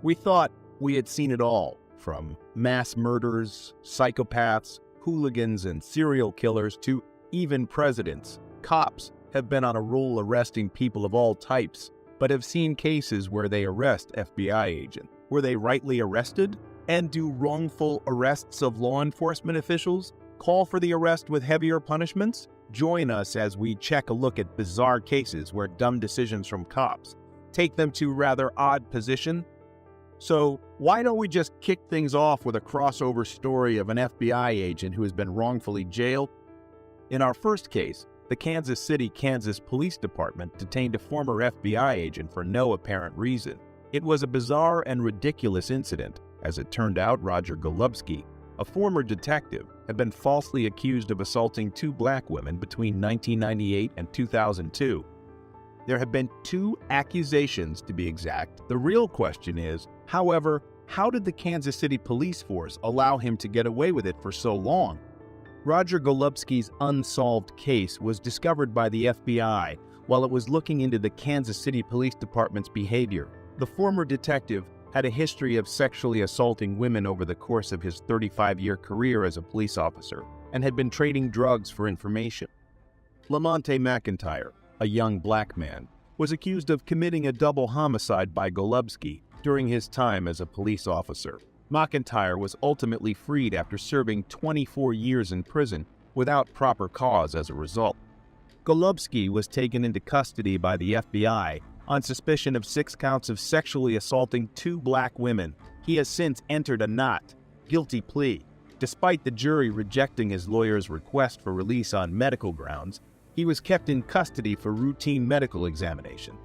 We thought we had seen it all, from mass murders, psychopaths, hooligans, and serial killers to even presidents. Cops have been on a roll arresting people of all types, but have seen cases where they arrest FBI agents. Were they rightly arrested? And do wrongful arrests of law enforcement officials call for the arrest with heavier punishments? Join us as we check a look at bizarre cases where dumb decisions from cops take them to rather odd position. So why don't we just kick things off with a crossover story of an FBI agent who has been wrongfully jailed? In our first case, the Kansas City, Kansas Police Department detained a former FBI agent for no apparent reason. It was a bizarre and ridiculous incident. As it turned out, Roger Golubski, a former detective, had been falsely accused of assaulting two black women between 1998 and 2002. There have been 2 accusations, to be exact. The real question is, however, how did the Kansas City police force allow him to get away with it for so long? Roger Golubski's unsolved case was discovered by the FBI while it was looking into the Kansas City Police Department's behavior. The former detective had a history of sexually assaulting women over the course of his 35-year career as a police officer and had been trading drugs for information. Lamonte McIntyre, a young black man, was accused of committing a double homicide by Golubski during his time as a police officer. McIntyre was ultimately freed after serving 24 years in prison without proper cause as a result. Golubski was taken into custody by the FBI on suspicion of 6 counts of sexually assaulting 2 black women. He has since entered a not guilty plea. Despite the jury rejecting his lawyer's request for release on medical grounds, he was kept in custody for routine medical examination.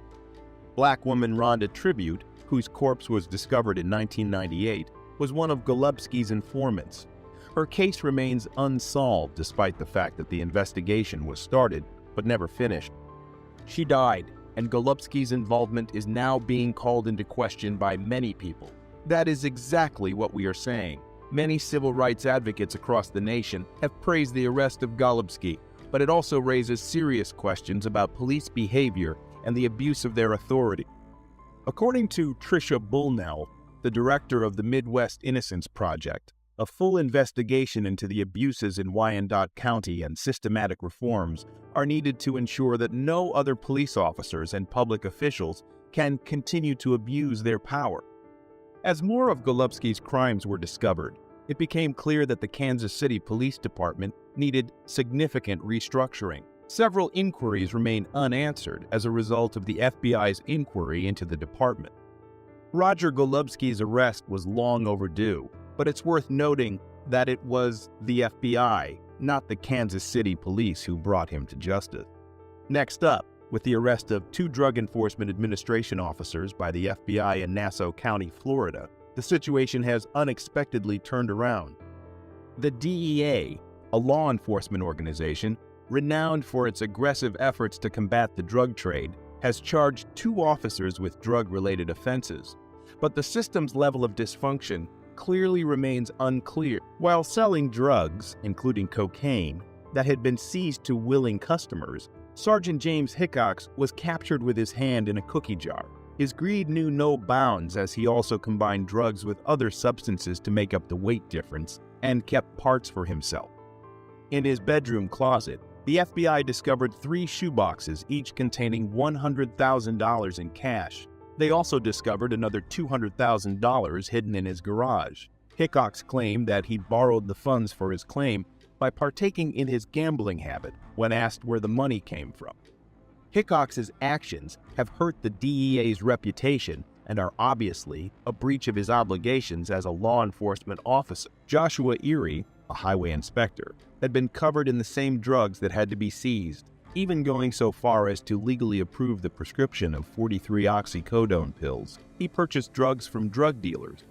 Black woman Rhonda Tribute, whose corpse was discovered in 1998, was one of Golubski's informants. Her case remains unsolved despite the fact that the investigation was started but never finished. She died, and Golubski's involvement is now being called into question by many people. That is exactly what we are saying. Many civil rights advocates across the nation have praised the arrest of Golubski, but it also raises serious questions about police behavior and the abuse of their authority. According to Tricia Bullnell, the director of the Midwest Innocence Project, a full investigation into the abuses in Wyandotte County and systematic reforms are needed to ensure that no other police officers and public officials can continue to abuse their power. As more of Golubski's crimes were discovered, it became clear that the Kansas City Police Department needed significant restructuring. Several inquiries remain unanswered as a result of the FBI's inquiry into the department. Roger Golubski's arrest was long overdue, but it's worth noting that it was the FBI, not the Kansas City Police, who brought him to justice. Next up, with the arrest of 2 Drug Enforcement Administration officers by the FBI in Nassau County, Florida, the situation has unexpectedly turned around. The DEA, a law enforcement organization renowned for its aggressive efforts to combat the drug trade, has charged 2 officers with drug-related offenses. But the system's level of dysfunction clearly remains unclear. While selling drugs, including cocaine, that had been seized to willing customers, Sergeant James Hickox was captured with his hand in a cookie jar. His greed knew no bounds as he also combined drugs with other substances to make up the weight difference and kept parts for himself. In his bedroom closet, the FBI discovered 3 shoeboxes, each containing $100,000 in cash. They also discovered another $200,000 hidden in his garage. Hickox claimed that he borrowed the funds for his claim by partaking in his gambling habit when asked where the money came from. Hickox's actions have hurt the DEA's reputation and are obviously a breach of his obligations as a law enforcement officer. Joshua Erie, a highway inspector, had been covered in the same drugs that had to be seized, even going so far as to legally approve the prescription of 43 oxycodone pills. He purchased drugs from drug dealers.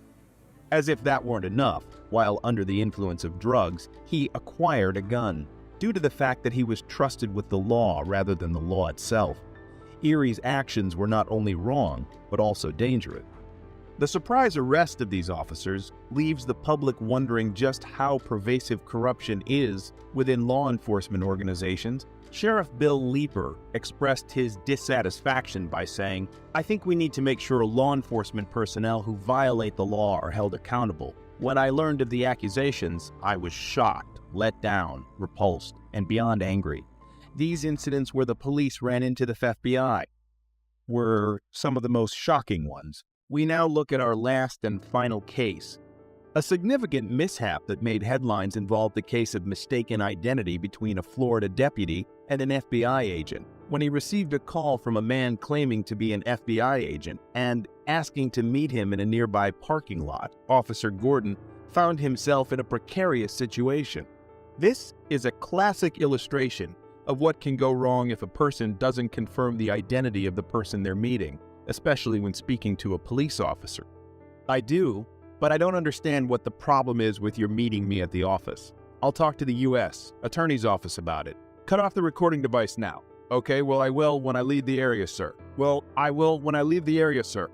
As if that weren't enough, while under the influence of drugs, he acquired a gun, due to the fact that he was trusted with the law rather than the law itself. Erie's actions were not only wrong, but also dangerous. The surprise arrest of these officers leaves the public wondering just how pervasive corruption is within law enforcement organizations Sheriff Bill Leeper expressed his dissatisfaction by saying, "I think we need to make sure law enforcement personnel who violate the law are held accountable. When I learned of the accusations, I was shocked, let down, repulsed, and beyond angry. These incidents where the police ran into the FBI were some of the most shocking ones. We now look at our last and final case. A significant mishap that made headlines involved the case of mistaken identity between a Florida deputy and an FBI agent. When he received a call from a man claiming to be an FBI agent and asking to meet him in a nearby parking lot, Officer Gordon found himself in a precarious situation. This is a classic illustration of what can go wrong if a person doesn't confirm the identity of the person they're meeting, especially when speaking to a police officer. I do, but I don't understand what the problem is with your meeting me at the office. I'll talk to the U.S. Attorney's Office about it. Cut off the recording device now." "Okay, well, I will when I leave the area, sir." "Well, I will when I leave the area, sir."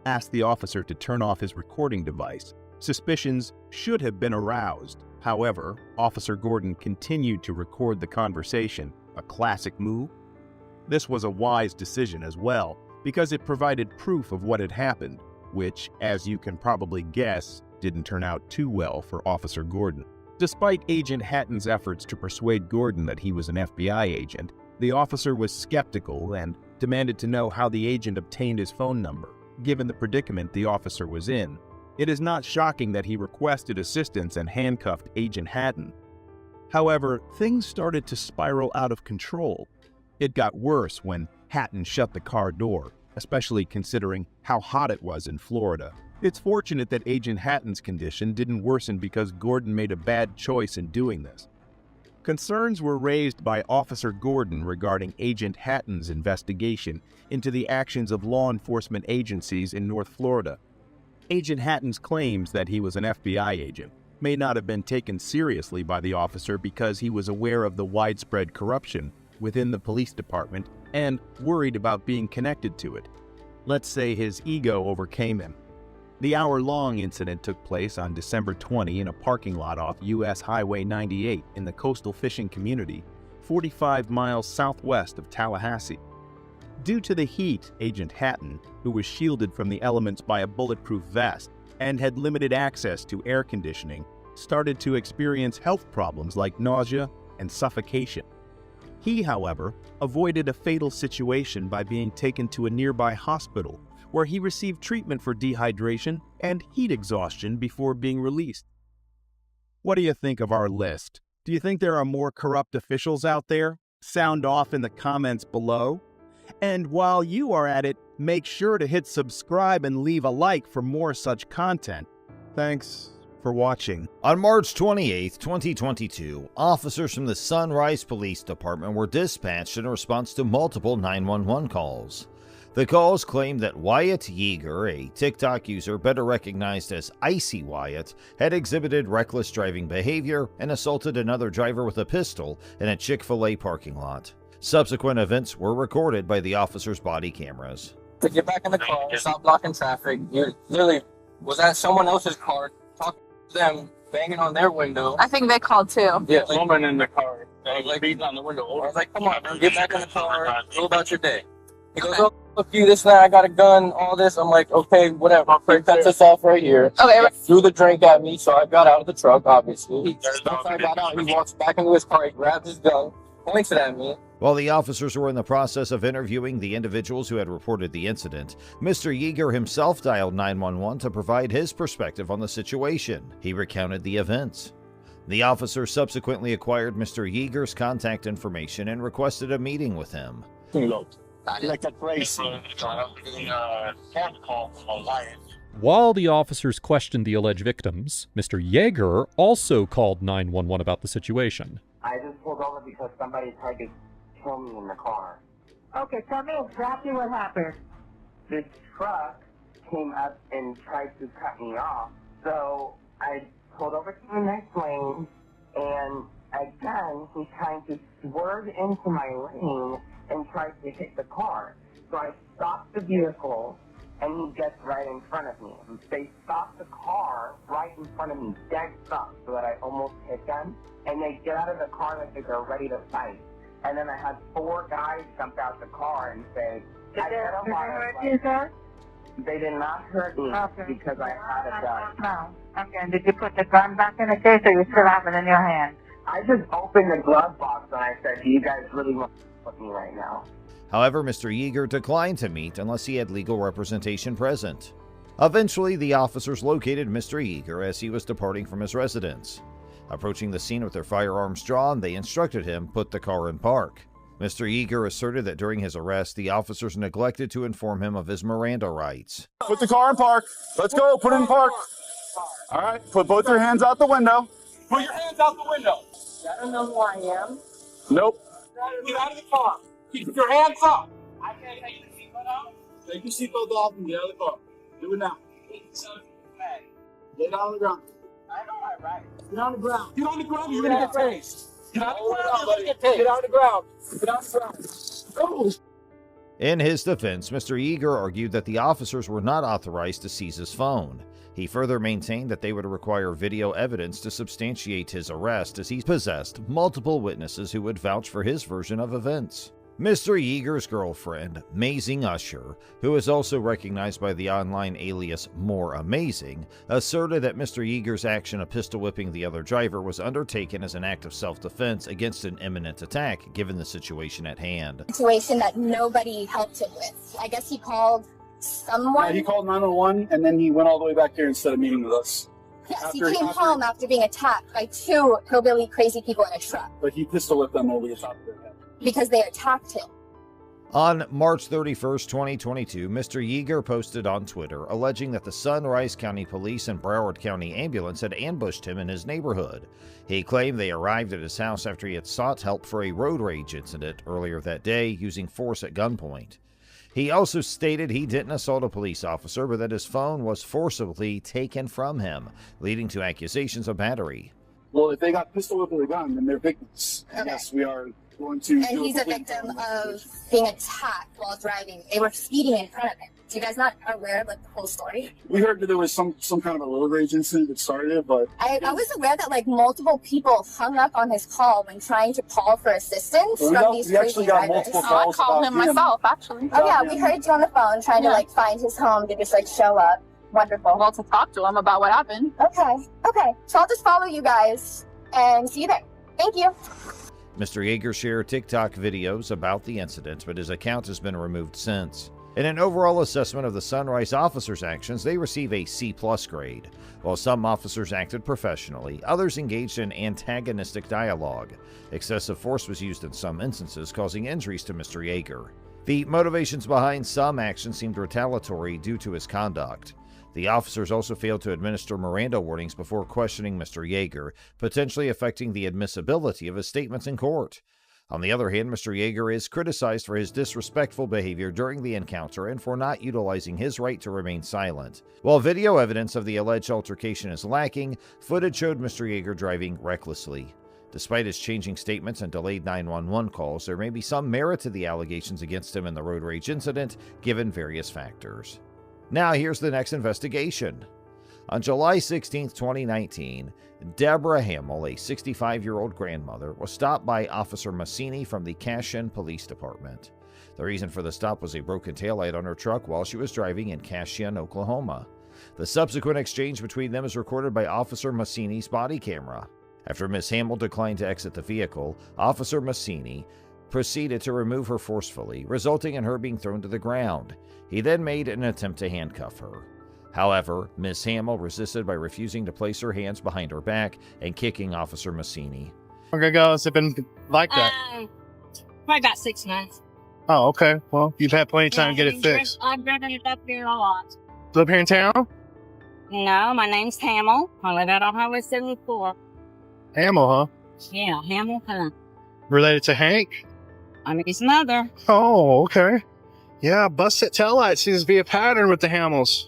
Asked the officer to turn off his recording device. Suspicions should have been aroused. However, Officer Gordon continued to record the conversation, a classic move. This was a wise decision as well, because it provided proof of what had happened, which, as you can probably guess, didn't turn out too well for Officer Gordon. Despite Agent Hatton's efforts to persuade Gordon that he was an FBI agent, the officer was skeptical and demanded to know how the agent obtained his phone number. Given the predicament the officer was in, it is not shocking that he requested assistance and handcuffed Agent Hatton. However, things started to spiral out of control. It got worse when Hatton shut the car door, especially considering how hot it was in Florida. It's fortunate that Agent Hatton's condition didn't worsen because Gordon made a bad choice in doing this. Concerns were raised by Officer Gordon regarding Agent Hatton's investigation into the actions of law enforcement agencies in North Florida. Agent Hatton's claims that he was an FBI agent may not have been taken seriously by the officer because he was aware of the widespread corruption within the police department and worried about being connected to it. Let's say his ego overcame him. The hour-long incident took place on December 20 in a parking lot off U.S. Highway 98 in the coastal fishing community, 45 miles southwest of Tallahassee. Due to the heat, Agent Hatton, who was shielded from the elements by a bulletproof vest and had limited access to air conditioning, started to experience health problems like nausea and suffocation. He, however, avoided a fatal situation by being taken to a nearby hospital where he received treatment for dehydration and heat exhaustion before being released. What do you think of our list? Do you think there are more corrupt officials out there? Sound off in the comments below. And while you are at it, make sure to hit subscribe and leave a like for more such content. Thanks for watching. On March 28, 2022, officers from the Sunrise Police Department were dispatched in response to multiple 911 calls. The calls claimed that Wyatt Yeager, a TikTok user better recognized as Icy Wyatt, had exhibited reckless driving behavior and assaulted another driver with a pistol in a Chick-fil-A parking lot. Subsequent events were recorded by the officers' body cameras. To get back in the car, stop blocking traffic. You literally was at someone else's car, talking to them, banging on their window. I think they called too. Yeah, woman in the car. Like beating on the window. I was like, come on, man, get back in the car, go about your day. He goes, oh, fuck you, this and that, I got a gun, all this. I'm like, okay, whatever. He cuts us off right here. Okay. He threw the drink at me, so I got out of the truck, obviously. Once I got out, he walks back into his car, he grabs his gun, points it at me. While the officers were in the process of interviewing the individuals who had reported the incident, Mr. Yeager himself dialed 911 to provide his perspective on the situation. He recounted the events. The officer subsequently acquired Mr. Yeager's contact information and requested a meeting with him. Like that crazy. While the officers questioned the alleged victims, Mr. Yeager also called 911 about the situation. I just pulled over because somebody tried to kill me in the car. Okay, tell me exactly what happened. This truck came up and tried to cut me off, so I pulled over to the next lane, and again, he's trying to swerve into my lane and tries to hit the car. So I stopped the vehicle, and he gets right in front of me. They stopped the car right in front of me, dead stop, so that I almost hit them. And they get out of the car like they're ready to fight. And then I had 4 guys jump out the car and say, Did I they said a lot of, hurt like, you, sir? they did not hurt me Okay. because I had a gun. No. Okay. Did you put the gun back in the case, or you still have it in your hand? I just opened the glove box and I said, do you guys really want to with me right now? However, Mr. Yeager declined to meet unless he had legal representation present. Eventually, the officers located Mr. Yeager as he was departing from his residence. Approaching the scene with their firearms drawn, they instructed him put the car in park. Mr. Yeager asserted that during his arrest, the officers neglected to inform him of his Miranda rights. Put the car in park. Let's go. Put it in park. All right. Put both your hands out the window. Put your hands out the window. I don't know who I am. Nope. Get out of the car. Keep your hands up. I can't take the seatbelt off. Take your seatbelt off and get out of the car. Do it now. Lay down on the ground. I know my rights. Get on the ground. Get on the ground. You're gonna get tased. Get on the ground. You're gonna get tased. Get on the ground. Get on the ground. Go. In his defense, Mr. Yeager argued that the officers were not authorized to seize his phone. He further maintained that they would require video evidence to substantiate his arrest, as he possessed multiple witnesses who would vouch for his version of events. Mr. Yeager's girlfriend, Mazing Usher, who is also recognized by the online alias More Amazing, asserted that Mr. Yeager's action of pistol whipping the other driver was undertaken as an act of self-defense against an imminent attack, given the situation at hand. Situation that nobody helped him with. I guess he called someone. Yeah, he called 911 and then he went all the way back here instead of meeting with us. Yes, he came home after being attacked by 2 hillbilly crazy people in a truck But he pistol whipped them over the top of their head. because they attacked him. On March 31st, 2022, Mr. Yeager posted on Twitter alleging that the Sunrise County Police and Broward County Ambulance had ambushed him in his neighborhood. He claimed they arrived at his house after he had sought help for a road rage incident earlier that day using force at gunpoint. He also stated he didn't assault a police officer, but that his phone was forcibly taken from him, leading to accusations of battery. Well, if they got pistol whipped with a gun, then they're victims. Okay. Yes, we are going to. And he's a victim of being attacked while driving. They were speeding in front of him. So you guys not aware of like the whole story? We heard that there was some kind of a road rage incident that started it, but I was aware that like multiple people hung up on his call when trying to call for assistance from these we actually crazy got drivers. multiple calls. I called him myself, actually. Oh yeah, we heard you on the phone trying to like find his home to just like show up. Wonderful. Well, to talk to him about what happened. Okay. So I'll just follow you guys and see you there. Thank you. Mr. Yeager shared TikTok videos about the incident, but his account has been removed since. In an overall assessment of the Sunrise officers' actions, they receive a C+ grade. While some officers acted professionally, others engaged in antagonistic dialogue. Excessive force was used in some instances, causing injuries to Mr. Yeager. The motivations behind some actions seemed retaliatory due to his conduct. The officers also failed to administer Miranda warnings before questioning Mr. Yeager, potentially affecting the admissibility of his statements in court. On the other hand, Mr. Yeager is criticized for his disrespectful behavior during the encounter and for not utilizing his right to remain silent. While video evidence of the alleged altercation is lacking, footage showed Mr. Yeager driving recklessly. Despite his changing statements and delayed 911 calls, there may be some merit to the allegations against him in the road rage incident, given various factors. Now here's the next investigation. On July 16, 2019, Deborah Hamill, a 65-year-old grandmother, was stopped by Officer Massini from the Cashin Police Department. The reason for the stop was a broken taillight on her truck while she was driving in Cashin, Oklahoma. The subsequent exchange between them is recorded by Officer Massini's body camera. After Ms. Hamill declined to exit the vehicle, Officer Massini proceeded to remove her forcefully, resulting in her being thrown to the ground. He then made an attempt to handcuff her. However, Ms. Hamill resisted by refusing to place her hands behind her back and kicking Officer Massini. How long ago has it been like that? Probably about 6 months. Oh, okay. Well, you've had plenty of time to get it fixed. I've driven it up here a lot. Live here in town? No, my name's Hamill. I live out on Highway 74. Hamill, huh? Yeah, Hamill. Related to Hank? I'm his mother. Oh, okay. Yeah, busted taillight seems to be a pattern with the Hamills.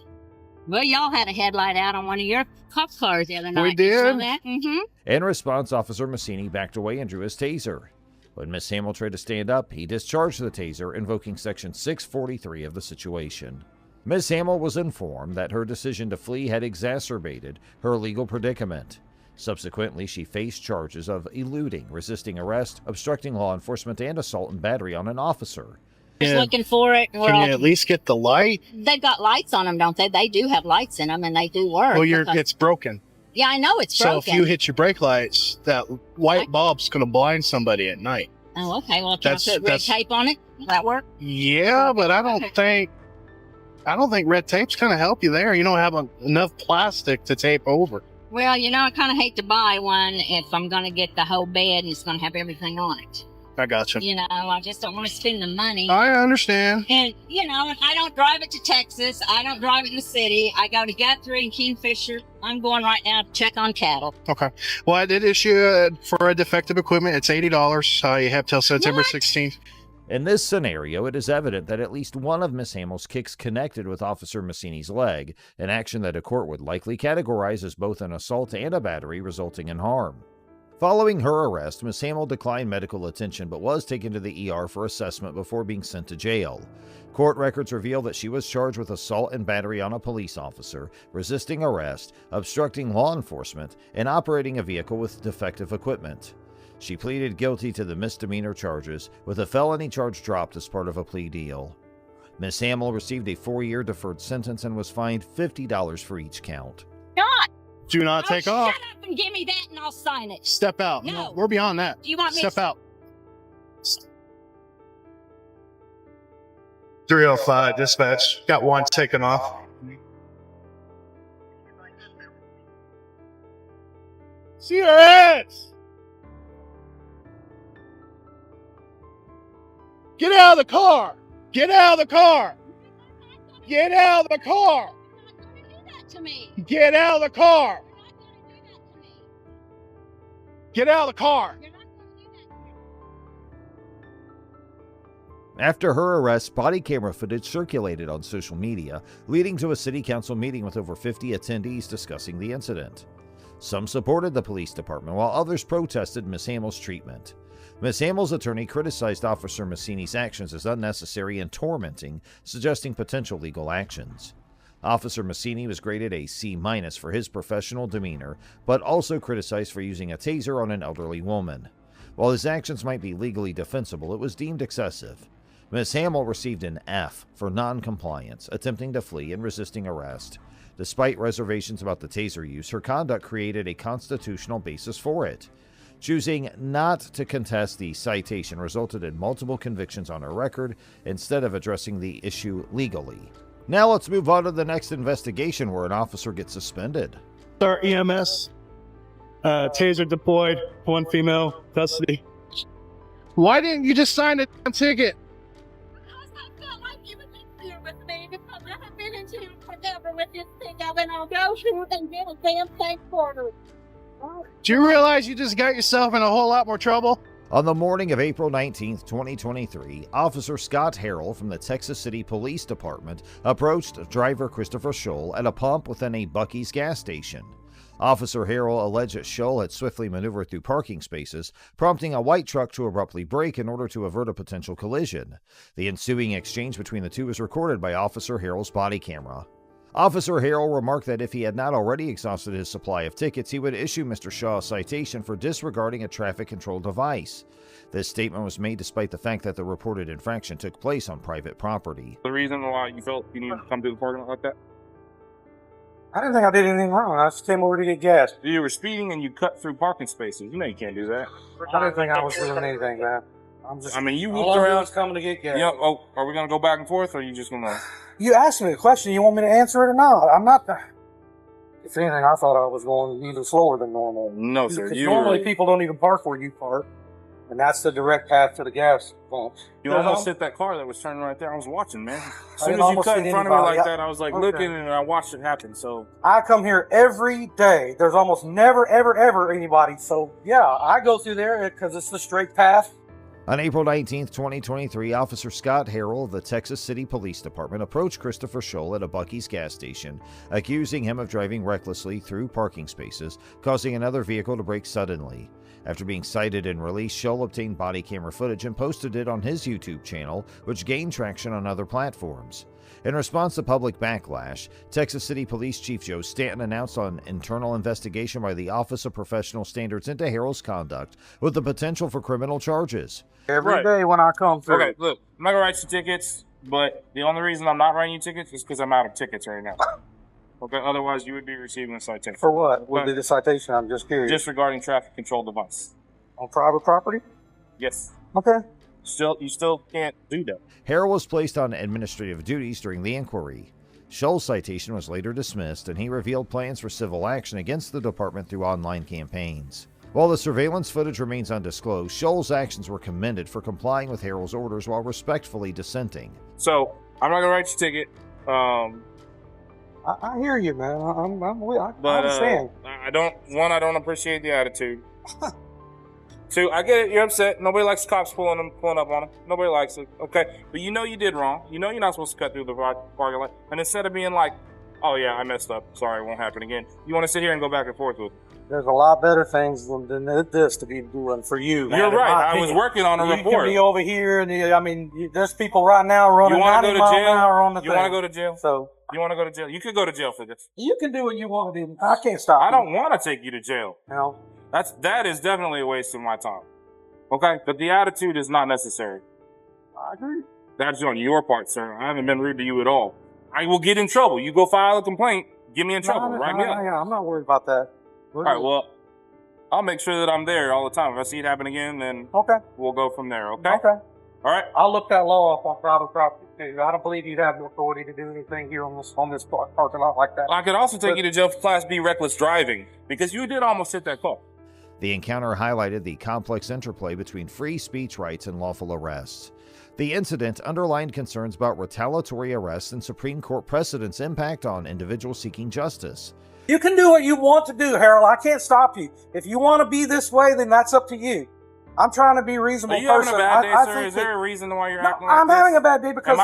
Well, y'all had a headlight out on one of your cop cars the other night. We did? You saw that? Mm-hmm. In response, Officer Massini backed away and drew his taser. When Miss Hamill tried to stand up, he discharged the taser, invoking Section 643 of the situation. Miss Hamill was informed that her decision to flee had exacerbated her legal predicament. Subsequently, she faced charges of eluding, resisting arrest, obstructing law enforcement, and assault and battery on an officer. Just looking for it. Can you at least get the light? They've got lights on them, don't they? They do have lights in them, and they do work. Well, because- it's broken. Yeah, I know it's broken. So if you hit your brake lights, that white bulb's going to blind somebody at night. Oh, okay. Well, can I put red tape on it? Will that work? Yeah, but I don't think red tape's going to help you there. You don't have enough plastic to tape over. Well, you know, I kind of hate to buy one if I'm going to get the whole bed and it's going to have everything on it. I got you. You know, I just don't want to spend the money. I understand. And, you know, I don't drive it to Texas. I don't drive it in the city. I go to Guthrie and Kingfisher. I'm going right now to check on cattle. Okay. Well, I did issue for a defective equipment. It's $80. You have till September 16th. In this scenario, it is evident that at least one of Miss Hamill's kicks connected with Officer Massini's leg, an action that a court would likely categorize as both an assault and a battery resulting in harm. Following her arrest, Miss Hamill declined medical attention but was taken to the ER for assessment before being sent to jail. Court records reveal that she was charged with assault and battery on a police officer, resisting arrest, obstructing law enforcement, and operating a vehicle with defective equipment. She pleaded guilty to the misdemeanor charges, with a felony charge dropped as part of a plea deal. Miss Hamill received a 4-year deferred sentence and was fined $50 for each count. God! Do not take off. Shut up and give me that and I'll sign it. Step out. No. We're beyond that. Do you want me Step to... out. 305 dispatch. Got one taken off. See your ass! Get out of the car! Get out of the car! Get out of the car! to me. Get out of the car! Get out of the car! After her arrest, body camera footage circulated on social media, leading to a city council meeting with over 50 attendees discussing the incident. Some supported the police department, while others protested Miss Hamill's treatment. Miss Hamill's attorney criticized Officer Massini's actions as unnecessary and tormenting, suggesting potential legal actions. Officer Massini was graded a C- for his professional demeanor, but also criticized for using a taser on an elderly woman. While his actions might be legally defensible, it was deemed excessive. Miss Hamill received an F for non-compliance, attempting to flee and resisting arrest. Despite reservations about the taser use, her conduct created a constitutional basis for it. Choosing not to contest the citation resulted in multiple convictions on her record, instead of addressing the issue legally. Now let's move on to the next investigation where an officer gets suspended. Star EMS. Taser deployed. One female. Custody. Why didn't you just sign a damn ticket? Because I felt like you would be clear with me because I have been in jail forever with this thing. I'll go through and get a damn thing for her. Do you realize you just got yourself in a whole lot more trouble? On the morning of April 19, 2023, Officer Scott Harrell from the Texas City Police Department approached driver Christopher Scholl at a pump within a Buc-ee's gas station. Officer Harrell alleged that Scholl had swiftly maneuvered through parking spaces, prompting a white truck to abruptly brake in order to avert a potential collision. The ensuing exchange between the two was recorded by Officer Harrell's body camera. Officer Harrell remarked that if he had not already exhausted his supply of tickets, he would issue Mr. Shaw a citation for disregarding a traffic control device. This statement was made despite the fact that the reported infraction took place on private property. The reason why you felt you needed to come through the parking lot like that? I didn't think I did anything wrong. I just came over to get gas. You were speeding and you cut through parking spaces. You know you can't do that. I didn't think I was doing anything, man. I mean, you all walked I around. was coming to get gas. Yeah. Oh, are we gonna go back and forth, or are you just gonna? You asked me a question. You want me to answer it or not? I'm not. If anything, I thought I was going even slower than normal. No, sir. Because normally people don't even park where you park, and that's the direct path to the gas pump. You almost hit that car that was turning right there. I was watching, man. As I soon didn't as you almost cut in hit front of me anybody. like that, I was like Okay. looking and I watched it happen. So I come here every day. There's almost never, ever, ever anybody. So yeah, I go through there because it's the straight path. On April 19, 2023, Officer Scott Harrell of the Texas City Police Department approached Christopher Scholl at a Buc-ee's gas station, accusing him of driving recklessly through parking spaces, causing another vehicle to brake suddenly. After being cited and released, Scholl obtained body camera footage and posted it on his YouTube channel, which gained traction on other platforms. In response to public backlash, Texas City Police Chief Joe Stanton announced an internal investigation by the Office of Professional Standards into Harold's conduct with the potential for criminal charges. Every day when I come through. Okay, look, I'm not gonna write you tickets, but the only reason I'm not writing you tickets is because I'm out of tickets right now. Okay, otherwise you would be receiving a citation. For what? Would be the citation? I'm just curious. Just regarding traffic control device. On private property? Yes. Okay. You still can't do that. Harold was placed on administrative duties during the inquiry. Scholl's citation was later dismissed, and he revealed plans for civil action against the department through online campaigns. While the surveillance footage remains undisclosed, Scholl's actions were commended for complying with Harold's orders while respectfully dissenting. So, I'm not going to write your ticket. I hear you, man. I understand. I don't appreciate the attitude. Two, I get it. You're upset. Nobody likes cops pulling up on them. Nobody likes it. Okay, but you know you did wrong. You know you're not supposed to cut through the parking lot. And instead of being like, "Oh yeah, I messed up. Sorry, it won't happen again," you want to sit here and go back and forth with them. There's a lot better things than this to be doing for you. You're right. I was working on a report. You can be over here, and there's people right now running 90 miles an hour on the thing. You want to go to jail? So you want to go to jail? You could go to jail for this. You can do what you want to do. I can't stop you. I don't want to take you to jail. No. That is definitely a waste of my time. Okay, but the attitude is not necessary. I agree. That's on your part, sir. I haven't been rude to you at all. I will get in trouble. You go file a complaint, get me in trouble. Write me up. I'm not worried about that. All right, well, I'll make sure that I'm there all the time. If I see it happen again, then we'll go from there, okay? Okay. All right. I'll look that law up on private property, too. I don't believe you'd have the authority to do anything here on this parking lot like that. I could also take you to jail for Class B reckless driving, because you did almost hit that car. The encounter highlighted the complex interplay between free speech rights and lawful arrests. The incident underlined concerns about retaliatory arrests and Supreme Court precedent's impact on individuals seeking justice. You can do what you want to do, Harold. I can't stop you. If you want to be this way, then that's up to you. I'm trying to be a reasonable person. Are you having a bad day, sir? Is there a reason why you're acting like I'm this? having a bad day because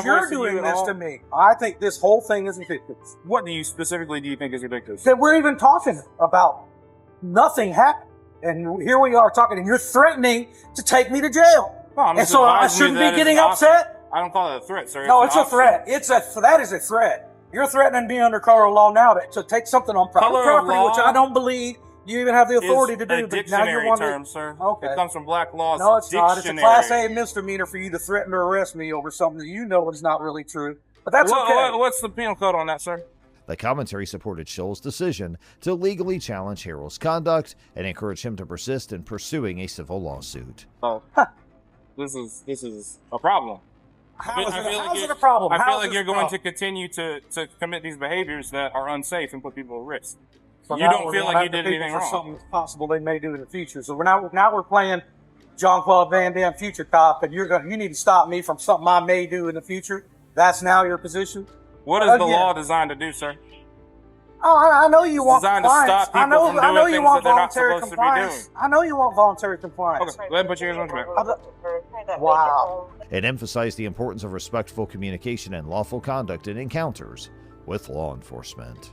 you're doing this to me. I think this whole thing is ridiculous. What do you think is ridiculous? That we're even talking about. Nothing happened. And here we are talking, and you're threatening to take me to jail. No, and so I shouldn't be getting upset? I don't call it a threat, sir. No, it's a threat. That is a threat. You're threatening me under color of law now to take something on private property, which I don't believe you even have the authority to do. It's a dictionary term, sir. Okay. It comes from Black Law's No, it's dictionary. not. It's a Class A misdemeanor for you to threaten or arrest me over something that you know is not really true. But that's okay. What's the penal code on that, sir? The commentary supported Scholl's decision to legally challenge Harold's conduct and encouraged him to persist in pursuing a civil lawsuit. Oh, this is a problem. How is it a problem? I feel like you're going to continue to commit these behaviors that are unsafe and put people at risk. So you don't feel like you did anything wrong. Something possible they may do in the future. So now we're playing Jean-Claude Van Damme future cop, and you need to stop me from something I may do in the future. That's now your position. What is the law designed to do, sir? Oh, I know you want designed compliance. To stop people from doing things that they're not supposed to be doing. I know you want voluntary compliance. Okay, go ahead and put your hands on your back. Wow. It emphasized the importance of respectful communication and lawful conduct in encounters with law enforcement.